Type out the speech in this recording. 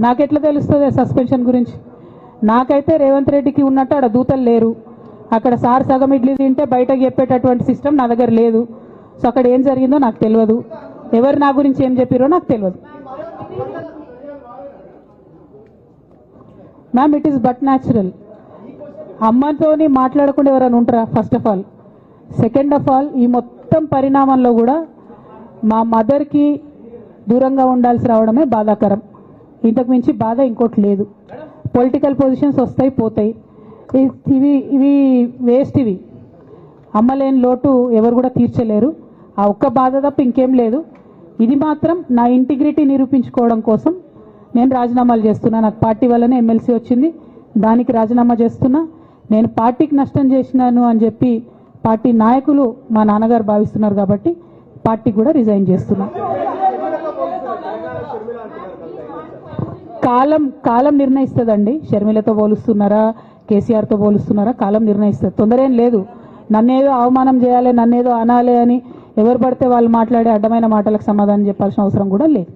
నాకెట్లా తెలుస్తుంది సస్పెన్షన్ గురించి? నాకైతే రేవంత్ రెడ్డికి ఉన్నట్టు ఆడ దూతలు లేరు. అక్కడ సార్ సగం ఇడ్లీ తింటే బయటకు చెప్పేటటువంటి సిస్టమ్ నా దగ్గర లేదు. సో అక్కడ ఏం జరిగిందో నాకు తెలియదు, ఎవరు నా గురించి ఏం చెప్పారో నాకు తెలియదు. Ma'am, it is but natural. అమ్మతోని మాట్లాడకుండా ఎవరైనా ఉంటారా? First of all. Second of all, ఈ మొత్తం పరిణామంలో కూడా మా మదర్కి దూరంగా ఉండాల్సి రావడమే బాధాకరం. ఇంతకు మించి బాధ ఇంకోటి లేదు. పొలిటికల్ పొజిషన్స్ వస్తాయి పోతాయి, ఇవి వేస్ట్. ఇవి అమ్మలేని లోటు ఎవరు కూడా తీర్చలేరు. ఆ ఒక్క బాధ తప్ప ఇంకేం లేదు. ఇది మాత్రం నా ఇంటిగ్రిటీ నిరూపించుకోవడం కోసం నేను రాజీనామాలు చేస్తున్నా. నాకు పార్టీ వల్లనే ఎమ్మెల్సీ వచ్చింది, దానికి రాజీనామా చేస్తున్నా. నేను పార్టీకి నష్టం చేసినాను అని చెప్పి పార్టీ నాయకులు మా నాన్నగారు భావిస్తున్నారు కాబట్టి పార్టీ కూడా రిజైన్ చేస్తున్నా. కాలం నిర్ణయిస్తుందండి. షర్మిలతో పోలుస్తున్నారా, కేసీఆర్తో పోలుస్తున్నారా, కాలం నిర్ణయిస్తుంది. తొందర ఏం లేదు. నన్నేదో అవమానం చేయాలి, నన్నేదో అనాలి అని ఎవరు పడితే వాళ్ళు మాట్లాడే అడ్డమైన మాటలకు సమాధానం చెప్పాల్సిన అవసరం కూడా లేదు.